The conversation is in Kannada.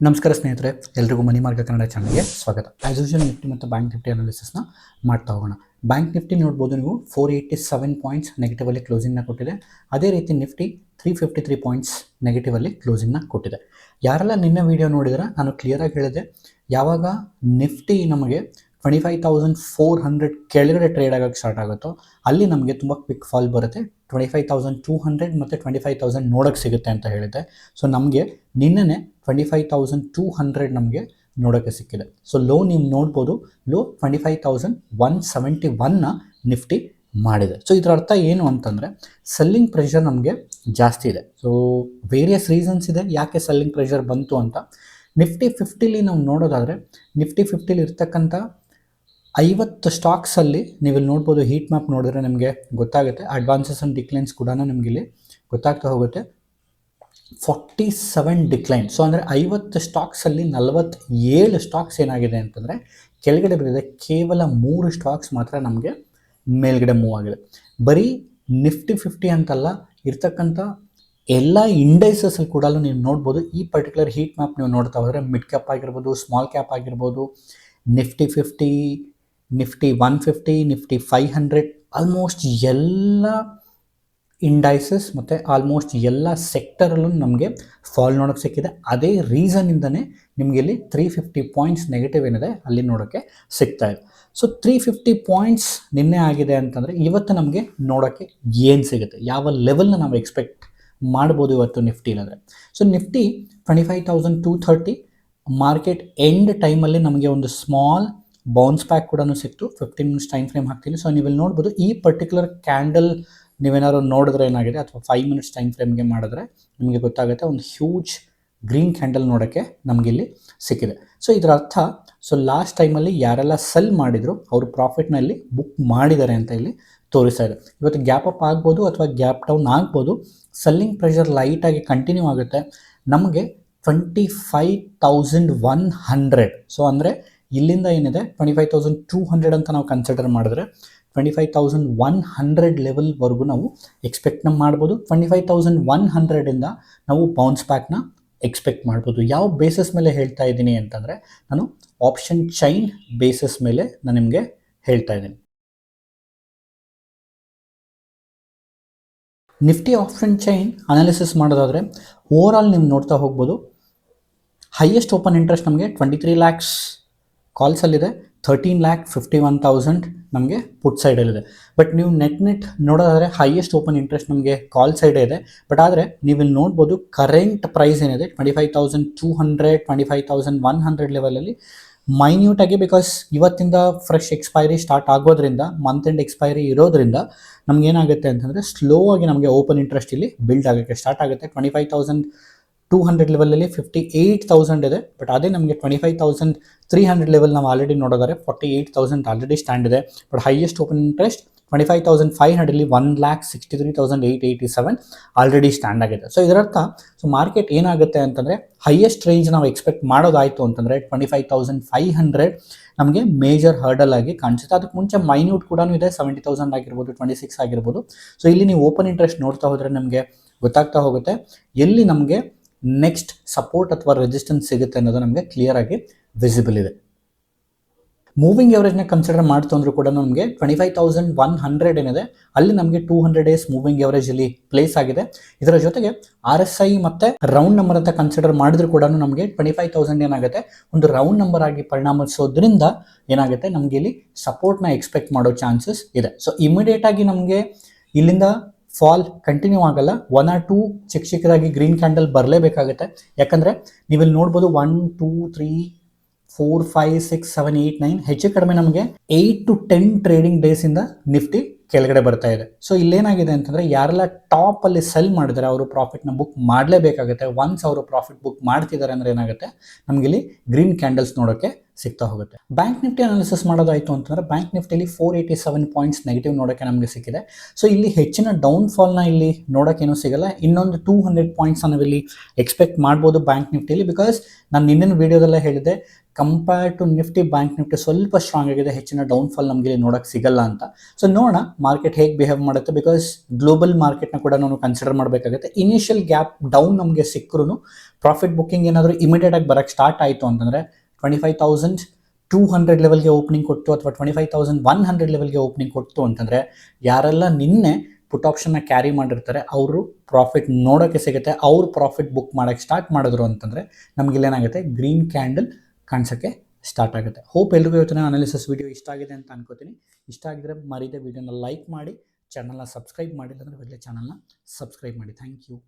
ನಮಸ್ಕಾರ ಸ್ನೇಹಿತರೆ, ಎಲ್ರಿಗೂ ಮನಿ ಮಾರ್ಗ ಕನ್ನಡ ಚಾನಲ್ಗೆ ಸ್ವಾಗತ. ಆಸ್ ಯೂಶುವಲ್ ನಿಫ್ಟಿ ಮತ್ತು ಬ್ಯಾಂಕ್ ನಿಫ್ಟಿ ಅನಾಲಿಸಿಸ್ನ ಮಾಡ್ತಾ ಹೋಗೋಣ. ಬ್ಯಾಂಕ್ ನಿಫ್ಟಿ ನೋಡ್ಬೋದು ನೀವು 487 ಪಾಯಿಂಟ್ಸ್ ನೆಗೆಟಿವಲ್ಲಿ ಕ್ಲೋಸಿಂಗ್ನ ಕೊಟ್ಟಿದೆ. ಅದೇ ರೀತಿ ನಿಫ್ಟಿ 353 ಪಾಯಿಂಟ್ಸ್ ನೆಗೆಟಿವಲ್ಲಿ ಕ್ಲೋಸಿಂಗ್ನ ಕೊಟ್ಟಿದೆ. ಯಾರೆಲ್ಲ ನಿನ್ನೆ ವಿಡಿಯೋ ನೋಡಿದ್ರೆ ನಾನು ಕ್ಲಿಯರಾಗಿ ಹೇಳಿದೆ, ಯಾವಾಗ ನಿಫ್ಟಿ ನಮಗೆ 25,400 ಕೆಳಗಡೆ ಟ್ರೇಡ್ ಆಗೋಕ್ಕೆ ಸ್ಟಾರ್ಟ್ ಆಗುತ್ತೋ ಅಲ್ಲಿ ನಮಗೆ ತುಂಬ ಕ್ವಿಕ್ ಫಾಲ್ ಬರುತ್ತೆ. 25,200 ಮತ್ತು 25,000 ನೋಡೋಕ್ಕೆ ಸಿಗುತ್ತೆ ಅಂತ ಹೇಳಿದೆ. ಸೊ ನಮಗೆ ನಿನ್ನೆ 25,200 ನಮಗೆ ನೋಡೋಕ್ಕೆ ಸಿಕ್ಕಿದೆ. ಸೊ ಲೋ ನೀವು ನೋಡ್ಬೋದು, ಲೋ 25,171ನ ನಿಫ್ಟಿ ಮಾಡಿದೆ. ಸೊ ಇದರ ಅರ್ಥ ಏನು ಅಂತಂದರೆ ಸೆಲ್ಲಿಂಗ್ ಪ್ರೆಷರ್ ನಮಗೆ ಜಾಸ್ತಿ ಇದೆ. ಸೊ ವೇರಿಯಸ್ ರೀಸನ್ಸ್ ಇದೆ ಯಾಕೆ ಸೆಲ್ಲಿಂಗ್ ಪ್ರೆಷರ್ ಬಂತು ಅಂತ. ನಿಫ್ಟಿ 50ಲಿ ನಾವು ನೋಡೋದಾದರೆ, ನಿಫ್ಟಿ 50ಲಿ ಇರ್ತಕ್ಕಂಥ 50 ಸ್ಟಾಕ್ಸಲ್ಲಿ ನೀವು ಇಲ್ಲಿ ನೋಡ್ಬೋದು. ಹೀಟ್ ಮ್ಯಾಪ್ ನೋಡಿದ್ರೆ ನಿಮಗೆ ಗೊತ್ತಾಗುತ್ತೆ. ಅಡ್ವಾನ್ಸಸ್ ಆ್ಯಂಡ್ ಡಿಕ್ಲೈನ್ಸ್ ಕೂಡ ನಿಮಗೆ ಇಲ್ಲಿ ಗೊತ್ತಾಗ್ತಾ ಹೋಗುತ್ತೆ. 47 ಡಿಕ್ಲೈನ್. ಸೊ ಅಂದರೆ 50 ಸ್ಟಾಕ್ಸಲ್ಲಿ 47 ಸ್ಟಾಕ್ಸ್ ಏನಾಗಿದೆ ಅಂತಂದರೆ ಕೆಳಗಡೆ ಬಂದಿದೆ. ಕೇವಲ 3 ಸ್ಟಾಕ್ಸ್ ಮಾತ್ರ ನಮಗೆ ಮೇಲ್ಗಡೆ ಮೂವ್ ಆಗಿದೆ. ಬರೀ ನಿಫ್ಟಿ 50 ಅಂತಲ್ಲ, ಇರ್ತಕ್ಕಂಥ ಎಲ್ಲ ಇಂಡೈಸಸಲ್ಲಿ ಕೂಡ ನೀವು ನೋಡ್ಬೋದು. ಈ ಪರ್ಟಿಕ್ಯುಲರ್ ಹೀಟ್ ಮ್ಯಾಪ್ ನೀವು ನೋಡ್ತಾ ಹೋದರೆ ಮಿಡ್ ಕ್ಯಾಪ್ ಆಗಿರ್ಬೋದು, ಸ್ಮಾಲ್ ಕ್ಯಾಪ್ ಆಗಿರ್ಬೋದು, ನಿಫ್ಟಿ 50, ನಿಫ್ಟಿ 150, ನಿಫ್ಟಿ 500, ಆಲ್ಮೋಸ್ಟ್ ಎಲ್ಲ ಇಂಡೈಸಸ್ ಮತ್ತು ಆಲ್ಮೋಸ್ಟ್ ಎಲ್ಲ ಸೆಕ್ಟರಲ್ಲೂ ನಮಗೆ ಫಾಲ್ ನೋಡೋಕ್ಕೆ ಸಿಕ್ಕಿದೆ. ಅದೇ ರೀಸನ್ನಿಂದನೇ ನಿಮಗೆ ಇಲ್ಲಿ 350 ಪಾಯಿಂಟ್ಸ್ ನೆಗೆಟಿವ್ ಏನಿದೆ ಅಲ್ಲಿ ನೋಡೋಕ್ಕೆ ಸಿಗ್ತಾ ಇದೆ. ಸೊ 350 ಪಾಯಿಂಟ್ಸ್ ನಿನ್ನೆ ಆಗಿದೆ ಅಂತಂದರೆ ಇವತ್ತು ನಮಗೆ ನೋಡೋಕ್ಕೆ ಏನು ಸಿಗುತ್ತೆ, ಯಾವ ಲೆವೆಲ್ನ ನಾವು ಎಕ್ಸ್ಪೆಕ್ಟ್ ಮಾಡ್ಬೋದು ಇವತ್ತು ನಿಫ್ಟಿ ಇಲ್ಲಂದರೆ. ಸೊ ನಿಫ್ಟಿ 25,230 ಮಾರ್ಕೆಟ್ ಎಂಡ್ ಟೈಮಲ್ಲಿ ನಮಗೆ ಒಂದು ಸ್ಮಾಲ್ ಬೌನ್ಸ್ ಬ್ಯಾಕ್ ಕೂಡ ಸಿಕ್ತು. 15 ಮಿನಿಟ್ಸ್ ಟೈಮ್ ಫ್ರೇಮ್ ಹಾಕ್ತೀನಿ. ಸೊ ನೀವು ಇಲ್ಲಿ ನೋಡ್ಬೋದು, ಈ ಪರ್ಟಿಕ್ಯುಲರ್ ಕ್ಯಾಂಡಲ್ ನೀವೇನಾದ್ರು ನೋಡಿದ್ರೆ ಏನಾಗಿದೆ, ಅಥವಾ 5 ಮಿನಿಟ್ಸ್ ಟೈಮ್ ಫ್ರೇಮ್ಗೆ ಮಾಡಿದ್ರೆ ನಿಮಗೆ ಗೊತ್ತಾಗುತ್ತೆ, ಒಂದು ಹ್ಯೂಜ್ ಗ್ರೀನ್ ಕ್ಯಾಂಡಲ್ ನೋಡೋಕ್ಕೆ ನಮಗಿಲ್ಲಿ ಸಿಕ್ಕಿದೆ. ಸೊ ಇದರ ಅರ್ಥ, ಸೊ ಲಾಸ್ಟ್ ಟೈಮಲ್ಲಿ ಯಾರೆಲ್ಲ ಸೆಲ್ ಮಾಡಿದ್ರು ಅವರು ಪ್ರಾಫಿಟ್ನಲ್ಲಿ ಬುಕ್ ಮಾಡಿದ್ದಾರೆ ಅಂತ ಇಲ್ಲಿ ತೋರಿಸ್ತಾ ಇದೆ. ಇವತ್ತು ಗ್ಯಾಪ್ ಅಪ್ ಆಗ್ಬೋದು ಅಥವಾ ಗ್ಯಾಪ್ ಡೌನ್ ಆಗ್ಬೋದು. ಸೆಲ್ಲಿಂಗ್ ಪ್ರೆಷರ್ ಲೈಟಾಗಿ ಕಂಟಿನ್ಯೂ ಆಗುತ್ತೆ. ನಮಗೆ 25,100, ಸೊ ಅಂದರೆ ಇಲ್ಲಿಂದ ಏನಿದೆ 25,200 ಅಂತ ನಾವು ಕನ್ಸಿಡರ್ ಮಾಡಿದ್ರೆ 25,100 ಲೆವೆಲ್ವರೆಗೂ ನಾವು ಎಕ್ಸ್ಪೆಕ್ಟ್ನ ಮಾಡ್ಬೋದು. 25,100ಇಂದ ನಾವು ಬೌನ್ಸ್ ಬ್ಯಾಕ್ನ ಎಕ್ಸ್ಪೆಕ್ಟ್ ಮಾಡ್ಬೋದು. ಯಾವ ಬೇಸಿಸ್ ಮೇಲೆ ಹೇಳ್ತಾ ಇದ್ದೀನಿ ಅಂತಂದರೆ, ನಾನು ಆಪ್ಷನ್ ಚೈನ್ ಬೇಸಿಸ್ ಮೇಲೆ ನಾನು ನಿಮಗೆ ಹೇಳ್ತಾ ಇದ್ದೀನಿ. ನಿಫ್ಟಿ ಆಪ್ಷನ್ ಚೈನ್ ಅನಾಲಿಸಿಸ್ ಮಾಡೋದಾದರೆ ಓವರ್ ಆಲ್ ನೀವು ನೋಡ್ತಾ ಹೋಗ್ಬೋದು. ಹೈಯೆಸ್ಟ್ ಓಪನ್ ಇಂಟ್ರೆಸ್ಟ್ ನಮಗೆ 23 lakhs ಕಾಲ್ಸಲ್ಲಿದೆ. 13,51,000 ನಮಗೆ ಪುಟ್ ಸೈಡಲ್ಲಿದೆ. ಬಟ್ ನೀವು ನೆಟ್ ನೋಡೋದಾದರೆ ಹೈಯೆಸ್ಟ್ ಓಪನ್ ಇಂಟ್ರೆಸ್ಟ್ ನಮಗೆ ಕಾಲ್ ಸೈಡೇ ಇದೆ. ಬಟ್ ಆದರೆ ನೀವು ಇಲ್ಲಿ ನೋಡ್ಬೋದು ಕರೆಂಟ್ ಪ್ರೈಸ್ ಏನಿದೆ 25,200, 25,100 ಲೆವೆಲಲ್ಲಿ ಮೈನ್ಯೂಟಾಗಿ, ಬಿಕಾಸ್ ಇವತ್ತಿಂದ ಫ್ರೆಶ್ ಎಕ್ಸ್ಪೈರಿ ಸ್ಟಾರ್ಟ್ ಆಗೋದ್ರಿಂದ, ಮಂತ್ ಎಂಡ್ ಎಕ್ಸ್ಪೈರಿ ಇರೋದ್ರಿಂದ ನಮಗೇನಾಗುತ್ತೆ ಅಂತಂದರೆ ಸ್ಲೋ ಆಗಿ ನಮಗೆ ಓಪನ್ ಇಂಟ್ರೆಸ್ಟ್ ಇಲ್ಲಿ ಬಿಲ್ಡ್ ಆಗೋಕ್ಕೆ ಸ್ಟಾರ್ಟ್ ಆಗುತ್ತೆ. 25,200 ಲೆವೆಲಲ್ಲಿ 58,000 ಇದೆ. ಬಟ್ ಅದೇ ನಮಗೆ 25,300 ಲೆವೆಲ್ ನಾವು ಆಲ್ರೆಡಿ ನೋಡೋದಾರೆ 48,000 ಆಲ್ರೆಡಿ ಸ್ಟ್ಯಾಂಡ್ ಇದೆ. But highest open interest 25,500 1,63,887 already stand ಆಗಿದೆ. ಸೊ ಇದರರ್ಥ, ಸೊ ಮಾರ್ಕೆಟ್ ಏನಾಗುತ್ತೆ ಅಂತಂದರೆ ಹೈಯೆಸ್ಟ್ ರೇಂಜ್ ನಾವು ಎಕ್ಸ್ಪೆಕ್ಟ್ ಮಾಡೋದಾಯಿತು ಅಂತಂದರೆ 25,500 ನಮಗೆ ಮೇಜರ್ ಹರ್ಡಲ್ ಆಗಿ ಕಾಣಿಸುತ್ತೆ. ಅದಕ್ಕೆ ಮುಂಚೆ ಮೈನ್ಯೂಟ್ ಕೂಡ ಇದೆ, 70,000 ಆಗಿರ್ಬೋದು, 26 ಆಗಿರ್ಬೋದು. ಸೊ ಇಲ್ಲಿ ನೀವು ಓಪನ್ ಇಂಟ್ರೆಸ್ಟ್ ನೋಡ್ತಾ ಹೋದರೆ ನಮಗೆ ಗೊತ್ತಾಗ್ತಾ ಹೋಗುತ್ತೆ ಎಲ್ಲಿ ನಮಗೆ ನೆಕ್ಸ್ಟ್ ಸಪೋರ್ಟ್ ಅಥವಾ ರೆಸಿಸ್ಟೆನ್ಸ್ ಸಿಗುತ್ತೆ ಅನ್ನೋದು ನಮಗೆ ಕ್ಲಿಯರ್ ಆಗಿ ವಿಸಿಬಲ್ ಇದೆ. ಮೂವಿಂಗ್ ಎವರೇಜ್ನ ಕನ್ಸಿಡರ್ ಮಾಡ್ತು ಅಂದರೂ ಕೂಡ ನಮಗೆ 25,100 ಏನಿದೆ ಅಲ್ಲಿ ನಮಗೆ 200 days ಮೂವಿಂಗ್ ಎವರೇಜ್ ಇಲ್ಲಿ ಪ್ಲೇಸ್ ಆಗಿದೆ. ಇದರ ಜೊತೆಗೆ RSI ಮತ್ತು ರೌಂಡ್ ನಂಬರ್ ಅಂತ ಕನ್ಸಿಡರ್ ಮಾಡಿದ್ರು ಕೂಡ ನಮಗೆ 25,000 ಏನಾಗುತ್ತೆ ಒಂದು ರೌಂಡ್ ನಂಬರ್ ಆಗಿ ಪರಿಣಾಮಿಸೋದ್ರಿಂದ ಏನಾಗುತ್ತೆ ನಮಗೆ ಇಲ್ಲಿ ಸಪೋರ್ಟ್ನ ಎಕ್ಸ್ಪೆಕ್ಟ್ ಮಾಡೋ ಚಾನ್ಸಸ್ ಇದೆ. ಸೊ ಇಮಿಡಿಯೇಟ್ ಆಗಿ ನಮಗೆ ಇಲ್ಲಿಂದ ಫಾಲ್ ಕಂಟಿನ್ಯೂ ಆಗಲ್ಲ. 1 or 2 ಚಿಕ್ಕದಾಗಿ ಗ್ರೀನ್ ಕ್ಯಾಂಡಲ್ ಬರಲೇಬೇಕಾಗುತ್ತೆ. ಯಾಕಂದರೆ ನೀವಿಲ್ಲಿ ನೋಡ್ಬೋದು 1, 2, 3, 4, 5, 6, 7, 8, 9 ಹೆಚ್ಚು ಕಡಿಮೆ ನಮಗೆ 8 to 10 ಟ್ರೇಡಿಂಗ್ ಡೇಸಿಂದ ನಿಫ್ಟಿ ಕೆಳಗಡೆ ಬರ್ತಾ ಇದೆ. ಸೊ ಇಲ್ಲೇನಾಗಿದೆ ಅಂತಂದರೆ ಯಾರೆಲ್ಲ ಟಾಪಲ್ಲಿ ಸೆಲ್ ಮಾಡಿದರೆ ಅವರು ಪ್ರಾಫಿಟ್ನ ಬುಕ್ ಮಾಡಲೇಬೇಕಾಗುತ್ತೆ. ಒನ್ಸ್ ಅವರು ಪ್ರಾಫಿಟ್ ಬುಕ್ ಮಾಡ್ತಿದ್ದಾರೆ ಅಂದರೆ ಏನಾಗುತ್ತೆ ನಮಗಿಲ್ಲಿ ಗ್ರೀನ್ ಕ್ಯಾಂಡಲ್ಸ್ ನೋಡೋಕ್ಕೆ ಸಿಗ್ತಾ ಹೋಗುತ್ತೆ. ಬ್ಯಾಂಕ್ ನಿಫ್ಟಿ ಅನಾಲಿಸಿಸ್ ಮಾಡೋದಾಯಿತು ಅಂತಂದರೆ ಬ್ಯಾಂಕ್ ನಿಫ್ಟಿಲಿ 487 ಪಾಯಿಂಟ್ಸ್ ನೆಗೆಟಿವ್ ನೋಡೋಕ್ಕೆ ನಮಗೆ ಸಿಕ್ಕಿದೆ. ಸೊ ಇಲ್ಲಿ ಹೆಚ್ಚಿನ ಡೌನ್ಫಾಲ್ನ ಇಲ್ಲಿ ನೋಡೋಕ್ಕೇನೂ ಸಿಗಲ್ಲ. ಇನ್ನೊಂದು 200 ಪಾಯಿಂಟ್ಸ್ ನಾವಿಲ್ಲಿ ಎಕ್ಸ್ಪೆಕ್ಟ್ ಮಾಡ್ಬೋದು ಬ್ಯಾಂಕ್ ನಿಫ್ಟಿಲಿ. ಬಿಕಾಸ್ ನಾನು ನಿನ್ನಿನ ವೀಡಿಯೋದಲ್ಲೇ ಹೇಳಿದೆ, compare to Nifty Bank Nifty ಸ್ವಲ್ಪ ಸ್ಟ್ರಾಂಗ್ ಆಗಿದೆ, ಹೆಚ್ಚಿನ ಡೌನ್ಫಾಲ್ ನಮಗೆ ಇಲ್ಲಿ ನೋಡೋಕ್ಕೆ ಸಿಗಲ್ಲ ಅಂತ. ಸೊ ನೋಡೋಣ ಮಾರ್ಕೆಟ್ ಹೇಗೆ ಬಿಹೇವ್ ಮಾಡುತ್ತೆ. ಬಿಕಾಸ್ ಗ್ಲೋಬಲ್ ಮಾರ್ಕೆಟ್ನ ಕೂಡ ನಾವು ಕನ್ಸಿಡರ್ ಮಾಡಬೇಕಾಗುತ್ತೆ. ಇನಿಷಿಯಲ್ ಗ್ಯಾಪ್ ಡೌನ್ ನಮಗೆ ಸಿಕ್ಕರೂ ಪ್ರಾಫಿಟ್ ಬುಕ್ಕಿಂಗ್ ಏನಾದರೂ ಇಮಿಡಿಯೇಟ್ ಆಗಿ ಬರೋಕ್ಕೆ ಸ್ಟಾರ್ಟ್ ಆಯಿತು ಅಂತಂದರೆ 25,200 ಲೆವೆಲ್ಗೆ ಓಪನಿಂಗ್ ಕೊಟ್ಟು ಅಥವಾ 25,100 ಲೆವೆಲ್ಗೆ ಓಪನಿಂಗ್ ಕೊಟ್ಟು ಅಂತಂದರೆ ಯಾರೆಲ್ಲ ನಿನ್ನೆ ಪುಟ್ ಆಪ್ಷನ್ನ ಕ್ಯಾರಿ ಮಾಡಿರ್ತಾರೆ ಅವರು ಪ್ರಾಫಿಟ್ ನೋಡೋಕ್ಕೆ ಸಿಗುತ್ತೆ. ಅವ್ರು ಪ್ರಾಫಿಟ್ ಬುಕ್ ಮಾಡೋಕ್ಕೆ ಸ್ಟಾರ್ಟ್ ಮಾಡಿದ್ರು ಅಂತಂದರೆ ನಮಗಿಲ್ಲೇನಾಗುತ್ತೆ, ಗ್ರೀನ್ ಕ್ಯಾಂಡಲ್ ಕಾಣಿಸೋಕ್ಕೆ ಸ್ಟಾರ್ಟ್ ಆಗುತ್ತೆ. ಹೋಪ್ ಎಲ್ರಿಗೂ ಇವತ್ತಿನ ಅನಾಲಿಸಿಸ್ ವಿಡಿಯೋ ಇಷ್ಟ ಆಗಿದೆ ಅಂತ ಅನ್ಕೋತೀನಿ. ಇಷ್ಟ ಆಗಿದ್ರೆ ಮರೀದೆ ವಿಡಿಯೋನ ಲೈಕ್ ಮಾಡಿ, ಚಾನಲ್ನ ಸಬ್ಸ್ಕ್ರೈಬ್ ಮಾಡಿಲ್ಲ ಅಂದರೆ ಚಾನಲ್ನ ಸಬ್ಸ್ಕ್ರೈಬ್ ಮಾಡಿ. Thank you.